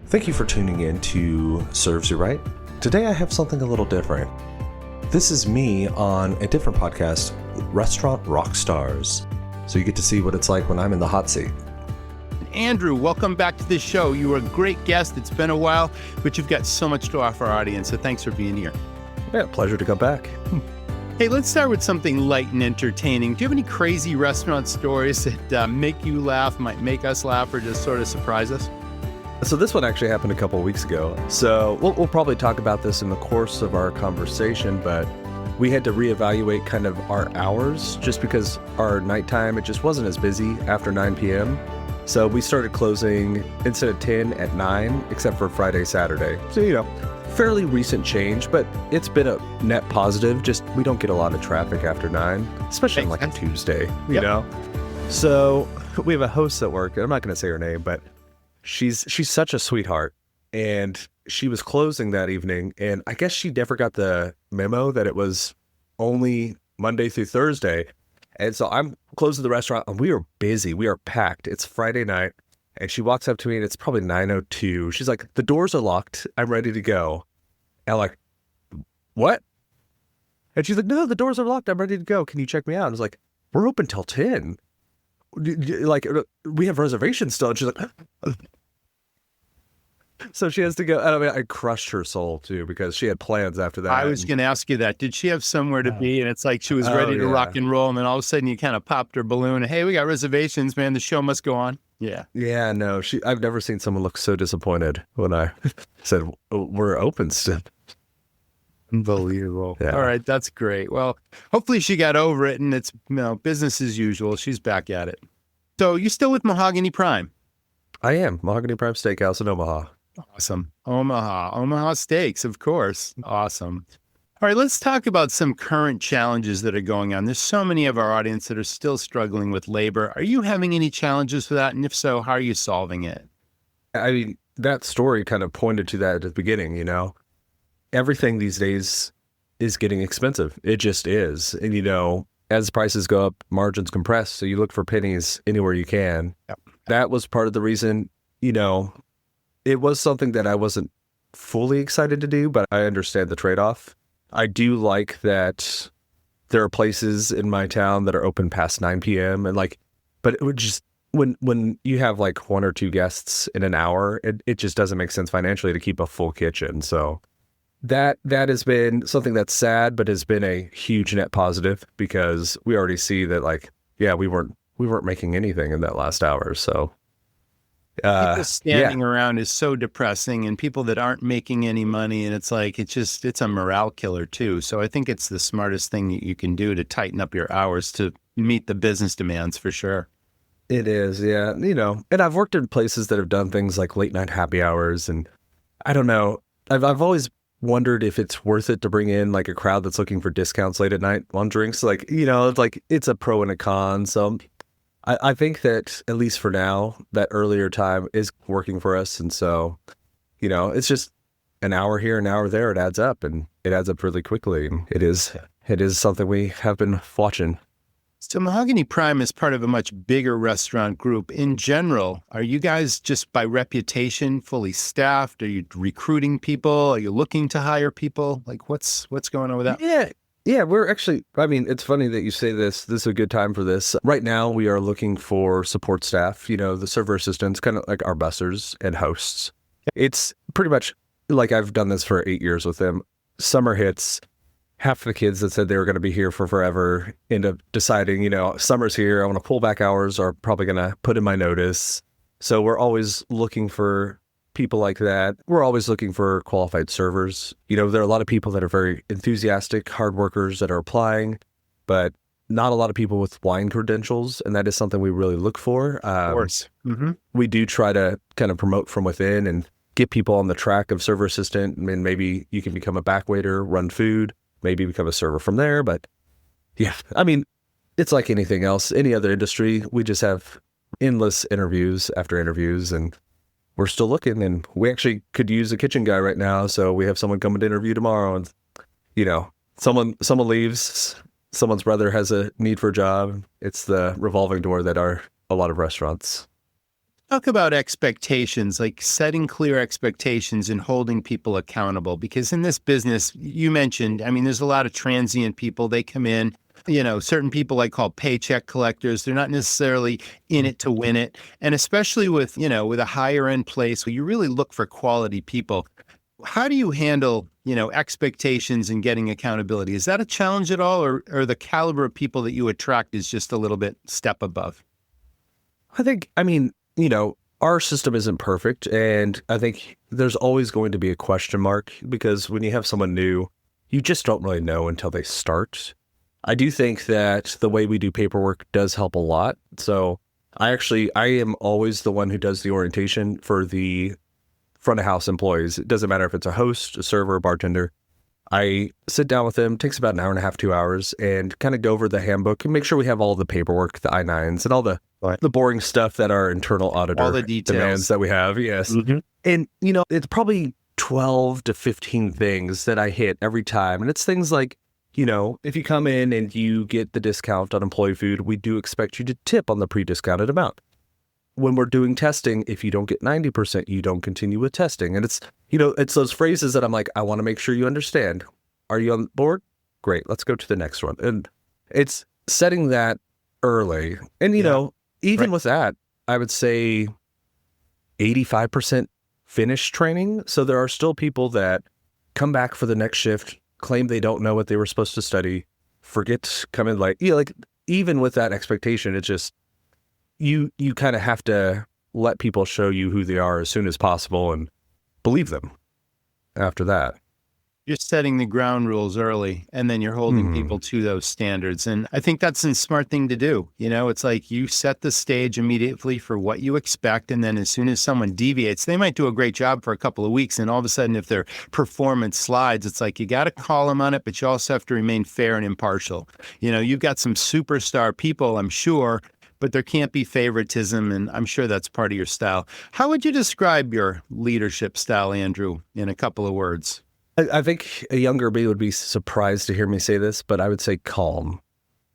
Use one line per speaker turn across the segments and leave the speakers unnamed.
Thank you for tuning in to Serves You Right. Today I have something a little different. This is me on a different podcast, Restaurant Rockstars. So you get to see what it's like when I'm in the hot seat.
Andrew, welcome back to the show. You were a great guest. It's been a while, but you've got so much to offer our audience, so thanks for being here.
Yeah, pleasure to come back.
Hey, let's start with something light and entertaining. Do you have any crazy restaurant stories that make you laugh, might make us laugh, or just sort of surprise us?
So this one actually happened a couple of weeks ago. So we'll probably talk about this in the course of our conversation, but we had to reevaluate kind of our hours just because our nighttime, it just wasn't as busy after 9 p.m. So we started closing instead of 10 at 9, except for Friday, Saturday. So, fairly recent change, but it's been a net positive. Just we don't get a lot of traffic after 9, especially on like a Tuesday, you know? So we have a host at work, and I'm not going to say her name, but she's such a sweetheart, and she was closing that evening, and I guess she never got the memo that it was only Monday through Thursday. And so I'm closing the restaurant, and we are busy. We are packed. It's Friday night, and she walks up to me, and it's probably 9:02. She's like, "The doors are locked. I'm ready to go." And I'm like, "What?" And she's like, "No, the doors are locked. I'm ready to go. Can you check me out?" And I was like, "We're open till 10. Like, we have reservations still." And she's like, so she has to go. I crushed her soul too, because she had plans after that.
I was going to ask you that. Did she have somewhere to be? And it's like she was ready to rock and roll. And then all of a sudden you kind of popped her balloon. "Hey, we got reservations, man. The show must go on." Yeah.
Yeah, no, I've never seen someone look so disappointed when I said, "We're open still."
Unbelievable.
Yeah.
All right. That's great. Well, hopefully she got over it, and it's business as usual. She's back at it. So you still with Mahogany Prime?
I am. Mahogany Prime Steakhouse in Omaha.
Awesome. Omaha steaks, of course. Awesome. All right, let's talk about some current challenges that are going on. There's so many of our audience that are still struggling with labor. Are you having any challenges with that? And if so, how are you solving it?
I mean, that story kind of pointed to that at the beginning, Everything these days is getting expensive. It just is. And, as prices go up, margins compress. So you look for pennies anywhere you can.
Yep.
That was part of the reason, it was something that I wasn't fully excited to do, but I understand the trade-off. I do like that there are places in my town that are open past 9 p.m. But it would just, when you have like one or two guests in an hour, it just doesn't make sense financially to keep a full kitchen. So that has been something that's sad, but has been a huge net positive, because we already see that we weren't making anything in that last hour. So
people standing around is so depressing, and people that aren't making any money, and it's a morale killer too. So I think it's the smartest thing that you can do to tighten up your hours to meet the business demands, for sure.
It is, yeah. And I've worked in places that have done things like late night happy hours, and I don't know. I've always wondered if it's worth it to bring in like a crowd that's looking for discounts late at night on drinks. It's a pro and a con. So I think that, at least for now, that earlier time is working for us. And so, it's just an hour here, an hour there. It adds up, and it adds up really quickly. It is something we have been watching.
So Mahogany Prime is part of a much bigger restaurant group. In general, are you guys just by reputation fully staffed? Are you recruiting people? Are you looking to hire people? Like what's going on with that?
Yeah, we're actually, it's funny that you say this. This is a good time for this. Right now, we are looking for support staff, the server assistants, kind of like our bussers and hosts. It's pretty much like I've done this for 8 years with them. Summer hits. Half the kids that said they were going to be here for forever end up deciding, summer's here, I want to pull back hours, are probably going to put in my notice. So we're always looking for people like that. We're always looking for qualified servers. There are a lot of people that are very enthusiastic, hard workers that are applying, but not a lot of people with wine credentials. And that is something we really look for.
Of course. Mm-hmm.
We do try to kind of promote from within and get people on the track of server assistant. Maybe you can become a back waiter, run food, maybe become a server from there. But yeah, it's like anything else, any other industry. We just have endless interviews after interviews, and we're still looking, and we actually could use a kitchen guy right now. So we have someone coming to interview tomorrow, and someone leaves, someone's brother has a need for a job. It's the revolving door that are a lot of restaurants.
talk about expectations, like setting clear expectations and holding people accountable. Because in this business, you mentioned, I mean, there's a lot of transient people. They come in, certain people I call paycheck collectors. They're not necessarily in it to win it. And especially with a higher end place where you really look for quality people. How do you handle, expectations and getting accountability? Is that a challenge at all, or the caliber of people that you attract is just a little bit step above?
I mean, our system isn't perfect. And I think there's always going to be a question mark because when you have someone new, you just don't really know until they start. I do think that the way we do paperwork does help a lot. So I am always the one who does the orientation for the front of house employees. It doesn't matter if it's a host, a server, a bartender. I sit down with them, takes about an hour and a half, 2 hours, and kind of go over the handbook and make sure we have all the paperwork, the I-9s, and all the boring stuff that our internal auditor
all the details
demands that we have. Yes. Mm-hmm. And, it's probably 12 to 15 things that I hit every time. And it's things like, if you come in and you get the discount on employee food, we do expect you to tip on the pre-discounted amount. When we're doing testing, if you don't get 90%, you don't continue with testing. And it's those phrases that I'm like, I want to make sure you understand. Are you on board? Great. Let's go to the next one. And it's setting that early. And, even with that, I would say 85% finish training. So there are still people that come back for the next shift, claim they don't know what they were supposed to study, forget to come in late. Even with that expectation, it's just, you kind of have to let people show you who they are as soon as possible and believe them after that.
You're setting the ground rules early, and then you're holding people to those standards. And I think that's a smart thing to do. It's like you set the stage immediately for what you expect. And then as soon as someone deviates, they might do a great job for a couple of weeks. And all of a sudden, if their performance slides, it's like you got to call them on it, but you also have to remain fair and impartial. You've got some superstar people, I'm sure, but there can't be favoritism, and I'm sure that's part of your style. How would you describe your leadership style, Andrew, in a couple of words?
I think a younger me would be surprised to hear me say this, but I would say calm.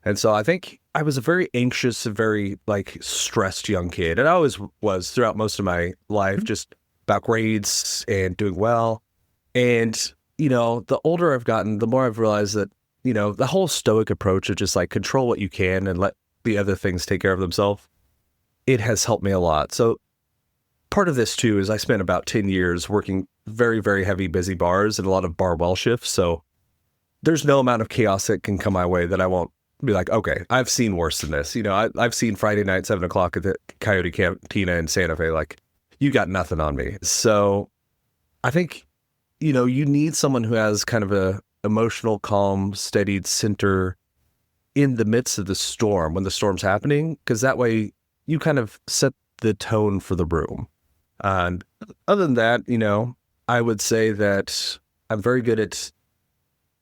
And so I think I was a very anxious, very stressed young kid. And I always was throughout most of my life, just about grades and doing well. And, the older I've gotten, the more I've realized that, the whole stoic approach of just control what you can and let the other things take care of themselves, it has helped me a lot. So part of this too is I spent about 10 years working very, very heavy, busy bars and a lot of bar well shifts. So there's no amount of chaos that can come my way that I won't be like, okay, I've seen worse than this. I've seen Friday night, 7:00 at the Coyote Cantina in Santa Fe. You got nothing on me. So I think, you need someone who has kind of a emotional, calm, steadied center in the midst of the storm when the storm's happening, because that way you kind of set the tone for the room. And other than that, I would say that I'm very good at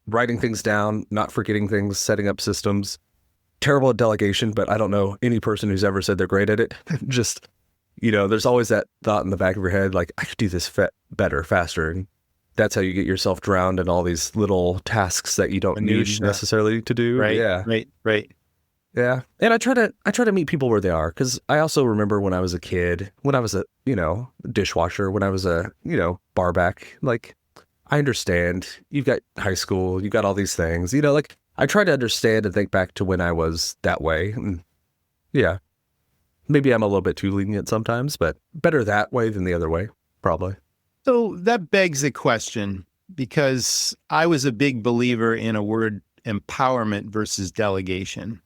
writing things down, not forgetting things, setting up systems. Terrible at delegation, but I don't know any person who's ever said they're great at it. Just, there's always that thought in the back of your head, I could do this better, faster. And that's how you get yourself drowned in all these little tasks that you don't need necessarily to do.
Right.
Yeah.
Right.
Yeah. And I try to meet people where they are. Cause I also remember when I was a kid, when I was a, dishwasher, when I was a, bar back, I understand you've got high school, you've got all these things, I try to understand and think back to when I was that way. And yeah, maybe I'm a little bit too lenient sometimes, but better that way than the other way, probably.
So that begs a question, because I was a big believer in a word empowerment versus delegation.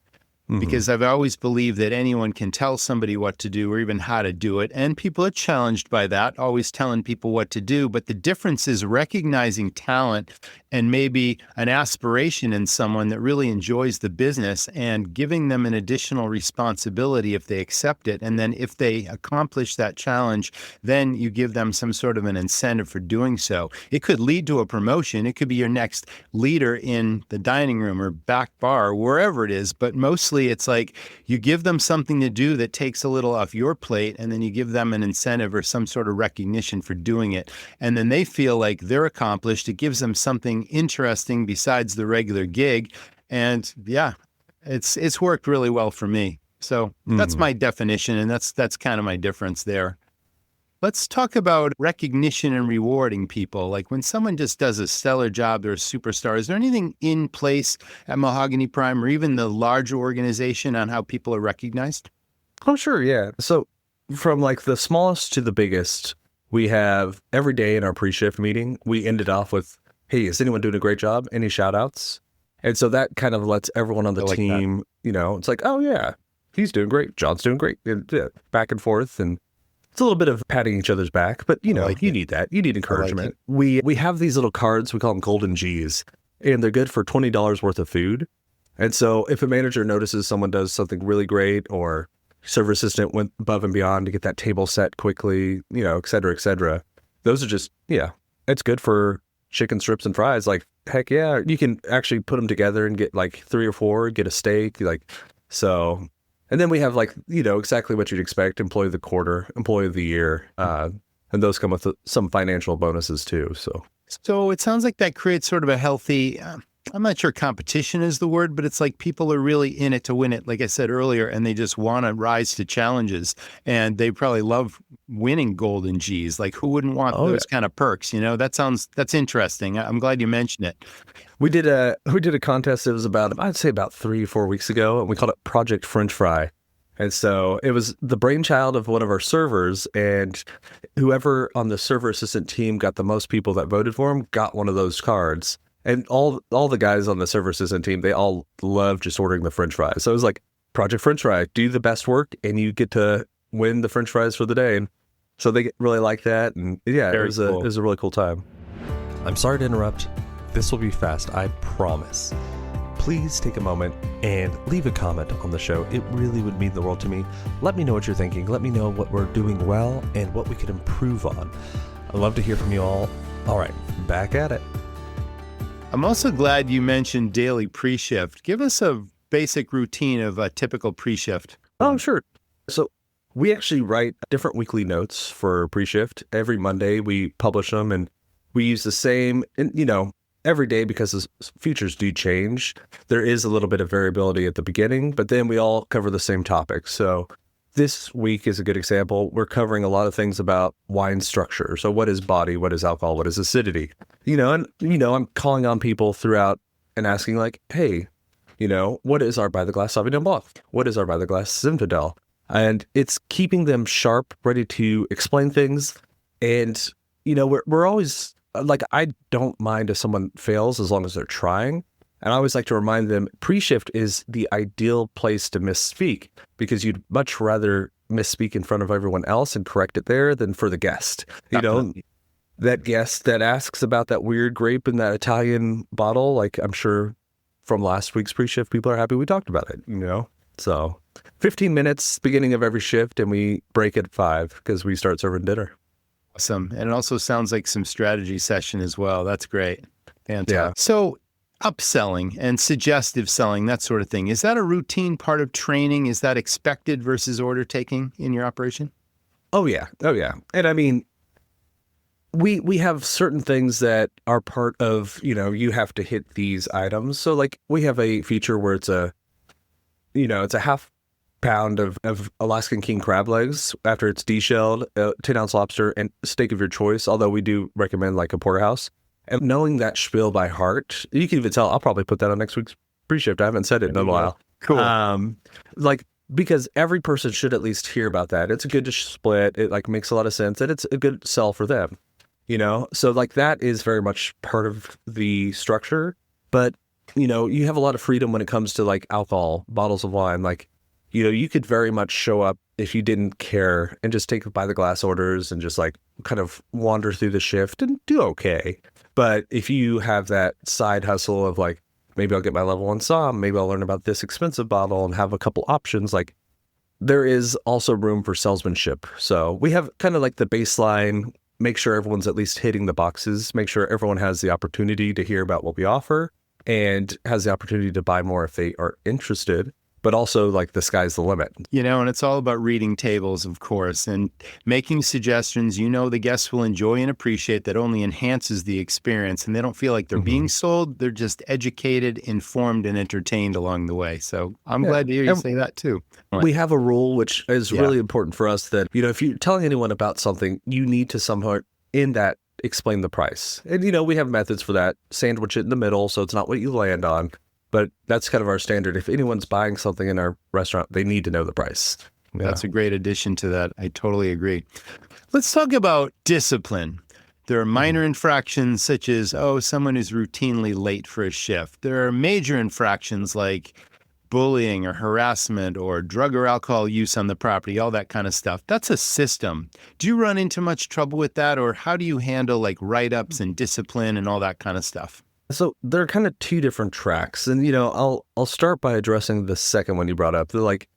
Because I've always believed that anyone can tell somebody what to do or even how to do it. And people are challenged by that, always telling people what to do. But the difference is recognizing talent and maybe an aspiration in someone that really enjoys the business and giving them an additional responsibility if they accept it. And then if they accomplish that challenge, then you give them some sort of an incentive for doing so. It could lead to a promotion. It could be your next leader in the dining room or back bar, or wherever it is. But mostly it's like you give them something to do that takes a little off your plate, and then you give them an incentive or some sort of recognition for doing it. And then they feel like they're accomplished. It gives them something interesting besides the regular gig. And yeah, it's worked really well for me. So that's my definition, and that's kind of my difference there. Let's talk about recognition and rewarding people. Like when someone just does a stellar job, they're a superstar. Is there anything in place at Mahogany Prime or even the larger organization on how people are recognized?
Oh, sure. Yeah. So from like the smallest to the biggest, we have every day in our pre-shift meeting, we ended off with, hey, is anyone doing a great job? Any shout outs? And so that kind of lets everyone on the team, it's like, oh yeah, he's doing great. John's doing great. And, back and forth. And it's a little bit of patting each other's back, but you need that. You need encouragement. We have these little cards, we call them golden G's, and they're good for $20 worth of food. And so if a manager notices someone does something really great, or server assistant went above and beyond to get that table set quickly, et cetera, those are just, it's good for chicken strips and fries. Like, heck yeah, you can actually put them together and get like 3 or 4, get a steak, so. And then we have exactly what you'd expect: employee of the quarter, employee of the year, and those come with some financial bonuses too.
So it sounds like that creates sort of a healthy, I'm not sure competition is the word, but it's like people are really in it to win it, like I said earlier, and they just want to rise to challenges. And they probably love winning golden G's. Like who wouldn't want those kind of perks? That's interesting. I'm glad you mentioned it.
We did a contest. It was about 3 or 4 weeks ago, and we called it Project French Fry. And so it was the brainchild of one of our servers, and whoever on the server assistant team got the most people that voted for him got one of those cards. And all the guys on the server assistant team, they all love just ordering the French fries. So it was like Project French Fry, do the best work, and you get to win the French fries for the day. And so they really like that. And yeah, it was a really cool time. I'm sorry to interrupt. This will be fast, I promise. Please take a moment and leave a comment on the show. It really would mean the world to me. Let me know what you're thinking. Let me know what we're doing well and what we could improve on. I'd love to hear from you all. All right, back at it.
I'm also glad you mentioned daily pre-shift. Give us a basic routine of a typical pre-shift.
Oh, sure. So we actually write different weekly notes for pre-shift. Every Monday we publish them, and we use the same, and every day, because the features do change. There is a little bit of variability at the beginning, but then we all cover the same topic. So this week is a good example. We're covering a lot of things about wine structure. So what is body? What is alcohol? What is acidity? I'm calling on people throughout and asking like, hey, what is our by the glass Sauvignon Blanc? What is our by the glass Zinfandel? And it's keeping them sharp, ready to explain things. And, we're always like, I don't mind if someone fails as long as they're trying. And I always like to remind them, pre-shift is the ideal place to misspeak, because you'd much rather misspeak in front of everyone else and correct it there than for the guest. That guest that asks about that weird grape in that Italian bottle, like I'm sure from last week's pre-shift, people are happy we talked about it, So 15 minutes beginning of every shift, and we break at 5 because we start serving dinner.
Awesome. And it also sounds like some strategy session as well. That's great. Fantastic.
Yeah.
So upselling and suggestive selling, that sort of thing, is that a routine part of training? Is that expected versus order taking in your operation?
Oh, yeah. And I mean, we have certain things that are part of, you have to hit these items. So like we have a feature where it's a half pound of Alaskan king crab legs after it's deshelled, 10-ounce lobster, and steak of your choice, although we do recommend like a porterhouse. And knowing that spiel by heart, you can even tell, I'll probably put that on next week's pre-shift. I haven't said it in a while.
Cool.
Because every person should at least hear about that. It's a good split. It like makes a lot of sense, and it's a good sell for them, So like that is very much part of the structure. But, you have a lot of freedom when it comes to like alcohol, bottles of wine, like, you could very much show up if you didn't care and just take by the glass orders and just like kind of wander through the shift and do okay. But if you have that side hustle of like, maybe I'll get my level 1 Somm, maybe I'll learn about this expensive bottle and have a couple options, like there is also room for salesmanship. So we have kind of like the baseline, make sure everyone's at least hitting the boxes, make sure everyone has the opportunity to hear about what we offer and has the opportunity to buy more if they are interested. but also like the sky's the limit.
And it's all about reading tables, of course, and making suggestions the guests will enjoy and appreciate that only enhances the experience. And they don't feel like they're being sold. They're just educated, informed, and entertained along the way. So I'm glad to hear you say that too.
We have a rule, which is really important for us, that, if you're telling anyone about something, you need to somehow in that explain the price. And, we have methods for that. Sandwich it in the middle so it's not what you land on. But that's kind of our standard. If anyone's buying something in our restaurant, they need to know the price. Yeah.
That's a great addition to that. I totally agree. Let's talk about discipline. There are minor infractions such as, someone is routinely late for a shift. There are major infractions like bullying or harassment or drug or alcohol use on the property, all that kind of stuff. That's a system. Do you run into much trouble with that, or how do you handle like write-ups and discipline and all that kind of stuff?
So there are kind of two different tracks. And, I'll start by addressing the second one you brought up. They're like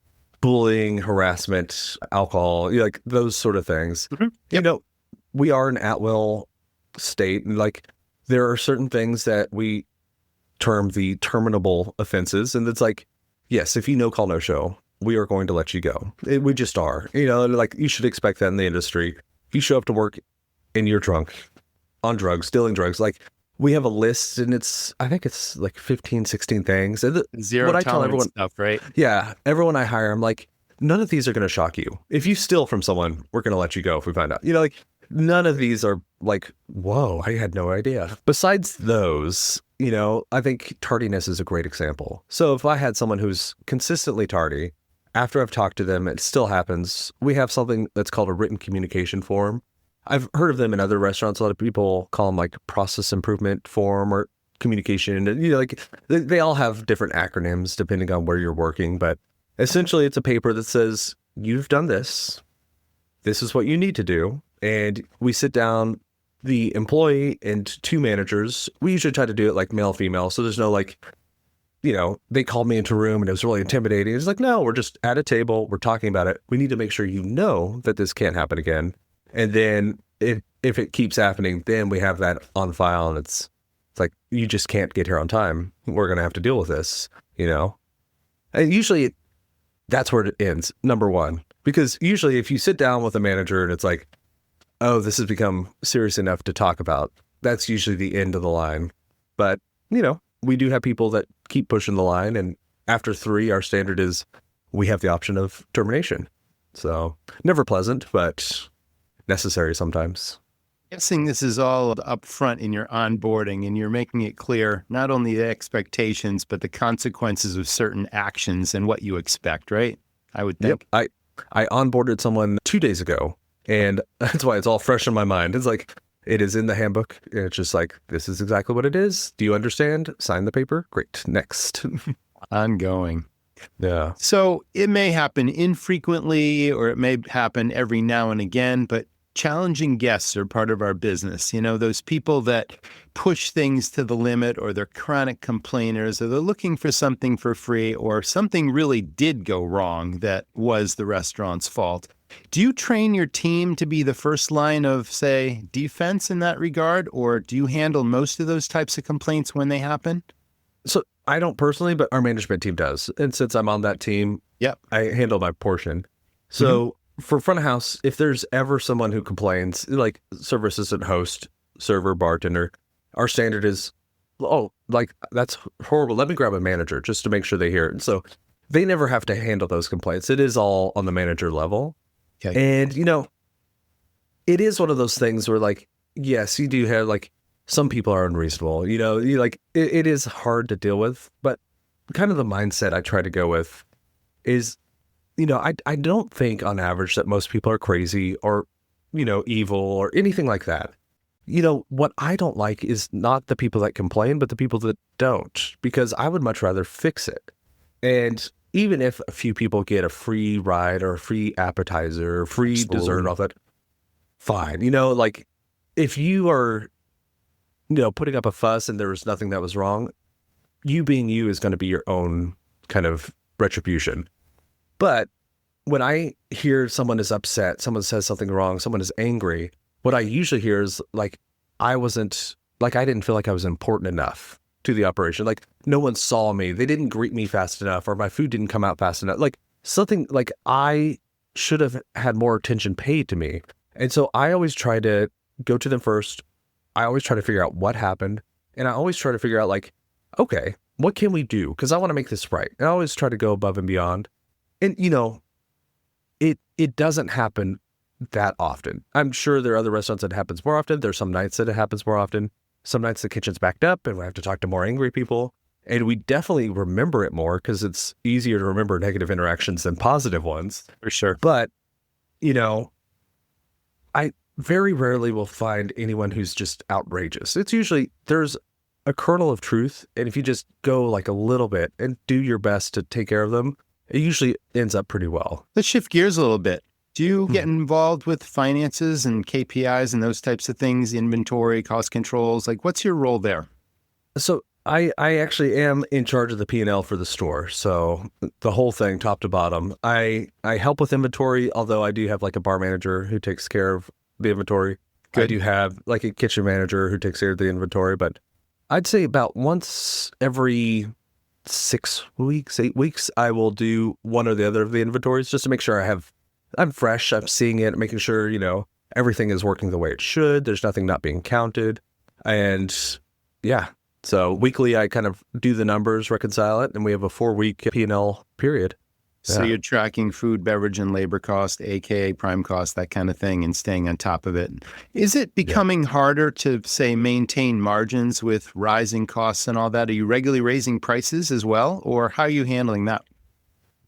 bullying, harassment, alcohol, like those sort of things.
Yep.
We are an at-will state. And like there are certain things that we term the terminable offenses. And it's like, yes, if you call, no show, we are going to let you go. We just are. Like you should expect that in the industry. If you show up to work and you're drunk, on drugs, dealing drugs, like we have a list, and I think it's like 15, 16 things. And
Zero
what I
tolerance
tell everyone,
stuff, right?
Yeah. Everyone I hire, I'm like, none of these are going to shock you. If you steal from someone, we're going to let you go if we find out. Like none of these are like, whoa, I had no idea. Besides those, I think tardiness is a great example. So if I had someone who's consistently tardy, after I've talked to them, it still happens. We have something that's called a written communication form. I've heard of them in other restaurants. A lot of people call them like process improvement form or communication. And, like they all have different acronyms depending on where you're working. But essentially, it's a paper that says, you've done this. This is what you need to do. And we sit down, the employee and two managers. We usually try to do it like male, female. So there's no like, they called me into a room and it was really intimidating. It's like, no, we're just at a table. We're talking about it. We need to make sure that this can't happen again. And then if it keeps happening, then we have that on file, and it's like, you just can't get here on time. We're going to have to deal with this, And usually that's where it ends, number one. Because usually if you sit down with a manager and it's like, oh, this has become serious enough to talk about, that's usually the end of the line. But, we do have people that keep pushing the line. And after 3, our standard is we have the option of termination. So never pleasant, but necessary sometimes.
Guessing this is all up front in your onboarding, and you're making it clear not only the expectations, but the consequences of certain actions and what you expect, right? I would think.
Yep. I onboarded someone 2 days ago, and that's why it's all fresh in my mind. It's like, it is in the handbook. And it's just like, this is exactly what it is. Do you understand? Sign the paper. Great. Next.
Ongoing.
Yeah.
So it may happen infrequently, or it may happen every now and again, but challenging guests are part of our business. Those people that push things to the limit, or they're chronic complainers, or they're looking for something for free, or something really did go wrong that was the restaurant's fault. Do you train your team to be the first line of, say, defense in that regard, or do you handle most of those types of complaints when they happen?
So I don't personally, but our management team does. And since I'm on that team, I handle my portion. So for front of house, if there's ever someone who complains, like server assistant, host, server, bartender, our standard is, that's horrible. Let me grab a manager just to make sure they hear it. And so they never have to handle those complaints. It is all on the manager level. Okay. And, it is one of those things where like, yes, you do have like, some people are unreasonable, it is hard to deal with, but kind of the mindset I try to go with is, I don't think on average that most people are crazy or, evil or anything like that. What I don't like is not the people that complain, but the people that don't, because I would much rather fix it. And even if a few people get a free ride or a free appetizer or free dessert off that, fine. Like if you are, putting up a fuss and there was nothing that was wrong, you being you is going to be your own kind of retribution. But when I hear someone is upset, someone says something wrong, someone is angry, what I usually hear is like, I didn't feel like I was important enough. to the operation. Like no one saw me. They didn't greet me fast enough, or my food didn't come out fast enough. Like something like I should have had more attention paid to me. And so I always try to go to them first. I always try to figure out what happened. And I always try to figure out like, okay, what can we do? Because I want to make this right. And I always try to go above and beyond. And, it doesn't happen that often. I'm sure there are other restaurants that it happens more often. There's some nights that it happens more often. Some nights the kitchen's backed up and we have to talk to more angry people. And we definitely remember it more because it's easier to remember negative interactions than positive ones.
For sure.
But, I very rarely will find anyone who's just outrageous. It's usually there's a kernel of truth. And if you just go like a little bit and do your best to take care of them, it usually ends up pretty well.
Let's shift gears a little bit. Do you get involved with finances and KPIs and those types of things, inventory, cost controls? Like, what's your role there?
So I actually am in charge of the P&L for the store. So the whole thing, top to bottom. I help with inventory, although I do have like a bar manager who takes care of the inventory. Good. I do have like a kitchen manager who takes care of the inventory, but I'd say about once every 6 weeks, 8 weeks, I will do one or the other of the inventories just to make sure I'm fresh, I'm seeing it, making sure, everything is working the way it should. There's nothing not being counted. And yeah, so weekly I kind of do the numbers, reconcile it, and we have a 4-week P&L period.
So you're tracking food, beverage, and labor cost, AKA prime cost, that kind of thing, and staying on top of it. Is it becoming harder to, say, maintain margins with rising costs and all that? Are you regularly raising prices as well, or how are you handling that?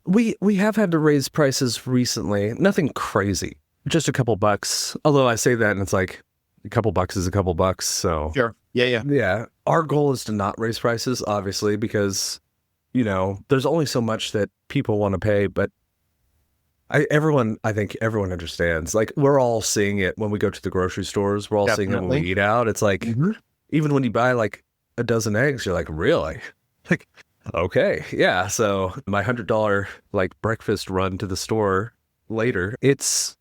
We have had to raise prices recently. Nothing crazy, just a couple bucks. Although I say that and it's like a couple bucks is a couple bucks. So
sure, yeah.
Our goal is to not raise prices, obviously, because there's only so much that people want to pay. But I think everyone understands. Like we're all seeing it when we go to the grocery stores. We're all seeing it when we eat out. It's like even when you buy like a dozen eggs, you're like, really? Like. Okay. Yeah. So my $100 like breakfast run to the store later, it's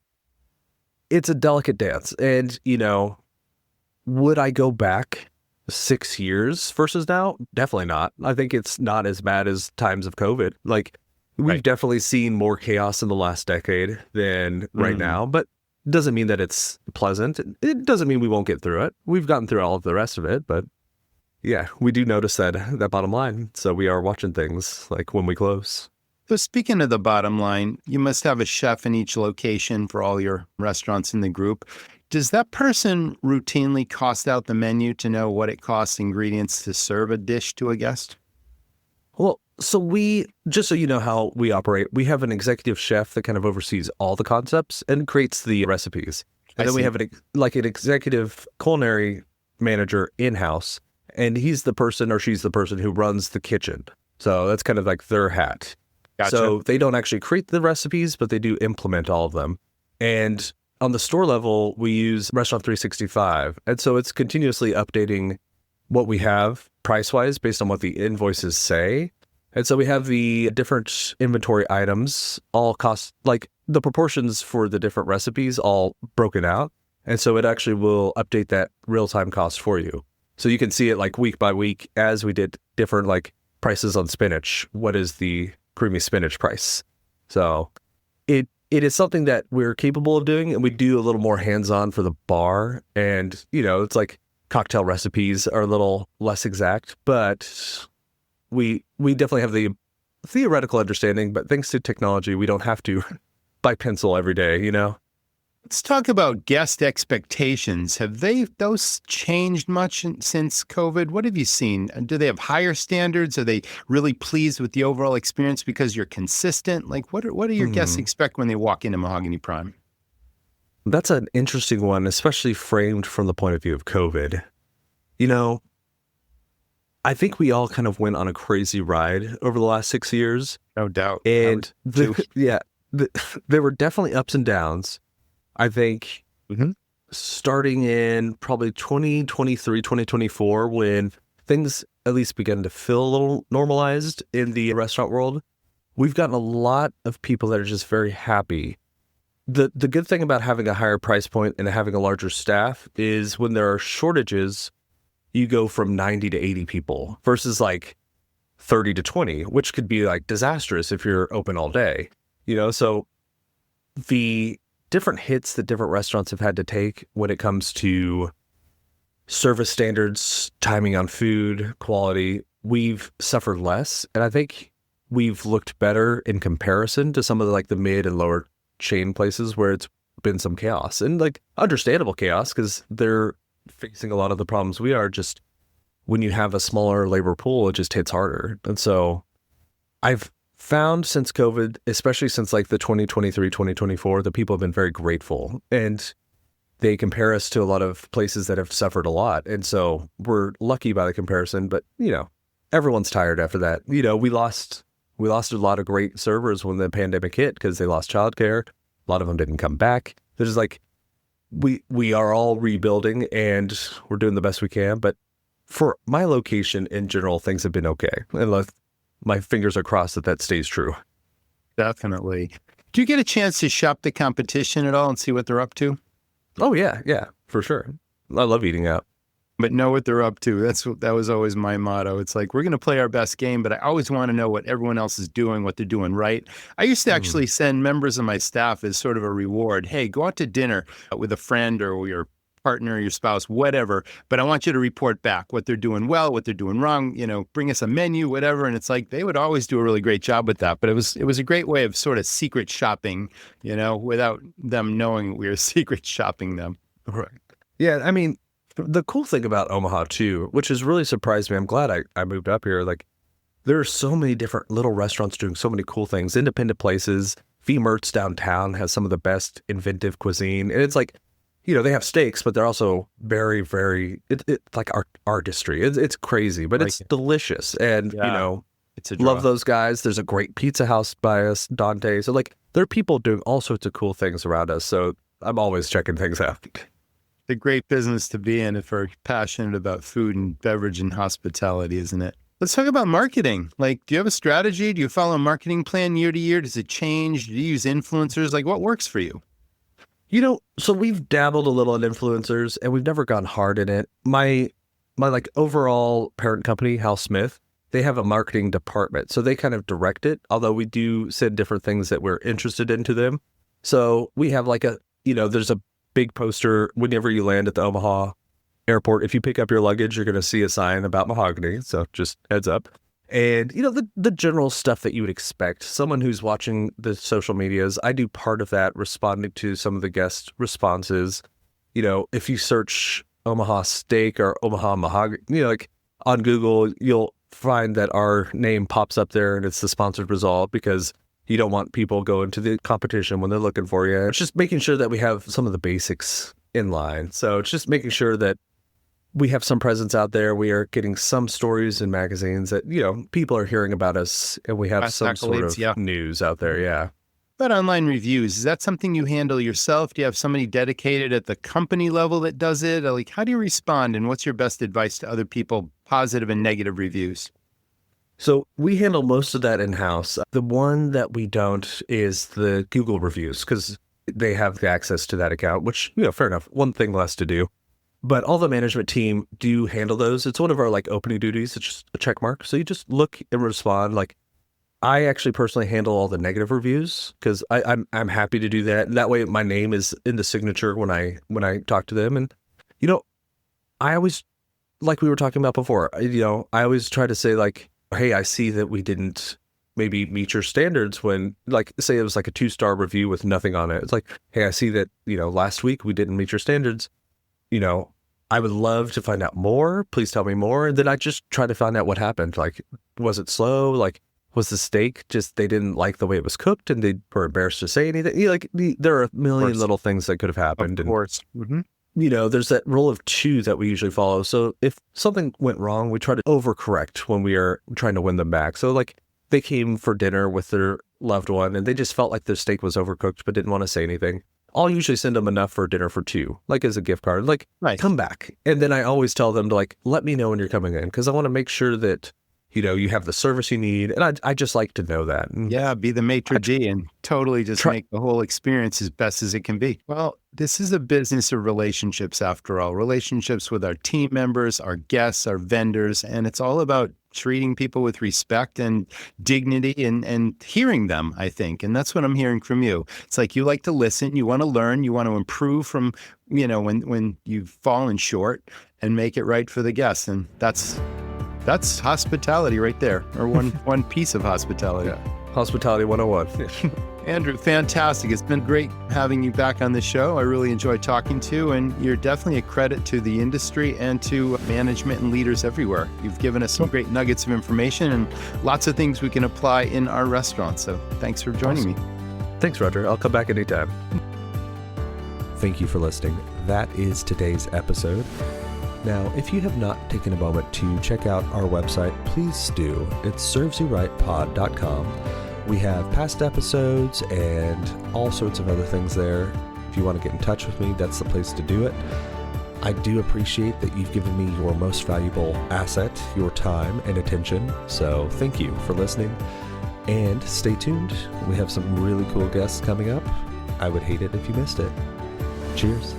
a delicate dance. And, would I go back 6 years versus now? Definitely not. I think it's not as bad as times of COVID. Like we've definitely seen more chaos in the last decade than right now, but it doesn't mean that it's pleasant. It doesn't mean we won't get through it. We've gotten through all of the rest of it, but yeah, we do notice that bottom line. So we are watching things like when we close.
So speaking of the bottom line, you must have a chef in each location for all your restaurants in the group. Does that person routinely cost out the menu to know what it costs ingredients to serve a dish to a guest?
Well, so just so you know how we operate, we have an executive chef that kind of oversees all the concepts and creates the recipes. And then we have an executive culinary manager in-house. And he's the person or she's the person who runs the kitchen. So that's kind of like their hat. Gotcha. So they don't actually create the recipes, but they do implement all of them. And on the store level, we use Restaurant 365. And so it's continuously updating what we have price-wise based on what the invoices say. And so we have the different inventory items all cost, like the proportions for the different recipes all broken out. And so it actually will update that real-time cost for you. So you can see it like week by week as we did different like prices on spinach. What is the creamy spinach price? So it is something that we're capable of doing, and we do a little more hands-on for the bar. And, it's like cocktail recipes are a little less exact, but we definitely have the theoretical understanding, but thanks to technology, we don't have to by pencil every day,
Let's talk about guest expectations. Have those changed much since COVID? What have you seen? Do they have higher standards? Are they really pleased with the overall experience because you're consistent? Like, what do your guests expect when they walk into Mahogany Prime?
That's an interesting one, especially framed from the point of view of COVID. I think we all kind of went on a crazy ride over the last 6 years.
No doubt.
And there were definitely ups and downs. I think starting in probably 2023, 2024, when things at least began to feel a little normalized in the restaurant world, we've gotten a lot of people that are just very happy. The good thing about having a higher price point and having a larger staff is when there are shortages, you go from 90 to 80 people versus like 30 to 20, which could be like disastrous if you're open all day, So the different hits that different restaurants have had to take when it comes to service standards, timing on food, quality, we've suffered less. And I think we've looked better in comparison to some of the mid and lower chain places where it's been some chaos, and understandable chaos because they're facing a lot of the problems we are. Just when you have a smaller labor pool, it just hits harder. And so I've found since COVID, especially since the 2023, 2024, that people have been very grateful, and they compare us to a lot of places that have suffered a lot. And so we're lucky by the comparison, but everyone's tired after that. We lost a lot of great servers when the pandemic hit because they lost childcare. A lot of them didn't come back. There's we are all rebuilding and we're doing the best we can. But for my location in general, things have been okay. And my fingers are crossed that stays true.
Definitely. Do you get a chance to shop the competition at all and see what they're up to?
Oh, yeah, for sure. I love eating out.
But know what they're up to. That was always my motto. It's we're going to play our best game, but I always want to know what everyone else is doing, what they're doing right. I used to actually send members of my staff as sort of a reward. Hey, go out to dinner with a friend or your partner, your spouse, whatever, but I want you to report back what they're doing well, what they're doing wrong, bring us a menu, whatever. And it's they would always do a really great job with that. But it was a great way of sort of secret shopping, without them knowing we were secret shopping them.
Right. Yeah. I mean, the cool thing about Omaha too, which has really surprised me, I'm glad I moved up here. There are so many different little restaurants doing so many cool things, independent places. V-Mertz downtown has some of the best inventive cuisine. And it's they have steaks, but they're also very, very, it's like artistry. It's crazy, but it's delicious. And,
it's a draw.
Love those guys. There's a great pizza house by us, Dante. So there are people doing all sorts of cool things around us. So I'm always checking things out.
It's a great business to be in if we're passionate about food and beverage and hospitality, isn't it? Let's talk about marketing. Do you have a strategy? Do you follow a marketing plan year to year? Does it change? Do you use influencers? What works for you?
So we've dabbled a little in influencers and we've never gone hard in it. My overall parent company, Hal Smith, they have a marketing department. So they kind of direct it, although we do send different things that we're interested in to them. So we have there's a big poster whenever you land at the Omaha airport. If you pick up your luggage, you're going to see a sign about mahogany. So just heads up. And, the general stuff that you would expect. Someone who's watching the social medias, I do part of that, responding to some of the guest responses. If you search Omaha steak or Omaha mahogany, on Google, you'll find that our name pops up there and it's the sponsored result because you don't want people going to the competition when they're looking for you. It's just making sure that we have some of the basics in line. So it's just making sure that we have some presence out there. We are getting some stories in magazines that, people are hearing about us, and we have some sort of news out there. Yeah.
But online reviews, is that something you handle yourself? Do you have somebody dedicated at the company level that does it? How do you respond, and what's your best advice to other people, positive and negative reviews?
So we handle most of that in-house. The one that we don't is the Google reviews because they have the access to that account, which, fair enough. One thing less to do. But all the management team do handle those. It's one of our opening duties. It's just a check mark. So you just look and respond. I actually personally handle all the negative reviews because I'm happy to do that. That way my name is in the signature when I talk to them. And, I always, like we were talking about before, I always try to say hey, I see that we didn't maybe meet your standards when say it was a 2-star review with nothing on it. It's hey, I see that, last week we didn't meet your standards. I would love to find out more. Please tell me more. And then I just try to find out what happened. Was it slow? Was the steak just, they didn't like the way it was cooked and they were embarrassed to say anything? There are a million little things that could have happened.
Of course. Mm-hmm.
There's that rule of 2 that we usually follow. So if something went wrong, we try to overcorrect when we are trying to win them back. So they came for dinner with their loved one and they just felt like their steak was overcooked but didn't want to say anything. I'll usually send them enough for dinner for 2, as a gift card,
right.
Come back. And then I always tell them to let me know when you're coming in because I want to make sure that, you have the service you need. And I just like to know that. And
Yeah, be the maitre d' and totally just make the whole experience as best as it can be. Well, this is a business of relationships after all, relationships with our team members, our guests, our vendors, and it's all about treating people with respect and dignity and hearing them, I think. And that's what I'm hearing from you. It's like you like to listen, you want to learn, you want to improve from, when you've fallen short and make it right for the guests. And that's hospitality right there, or one piece of hospitality.
Yeah. Hospitality 101.
Andrew, fantastic. It's been great having you back on the show. I really enjoyed talking to you, and you're definitely a credit to the industry and to management and leaders everywhere. You've given us some great nuggets of information and lots of things we can apply in our restaurant. So thanks for joining me.
Thanks, Roger. I'll come back anytime. Thank you for listening. That is today's episode. Now, if you have not taken a moment to check out our website, please do. It's servesyouRightPod.com. We have past episodes and all sorts of other things there. If you want to get in touch with me, that's the place to do it. I do appreciate that you've given me your most valuable asset, your time and attention. So thank you for listening, and stay tuned. We have some really cool guests coming up. I would hate it if you missed it. Cheers.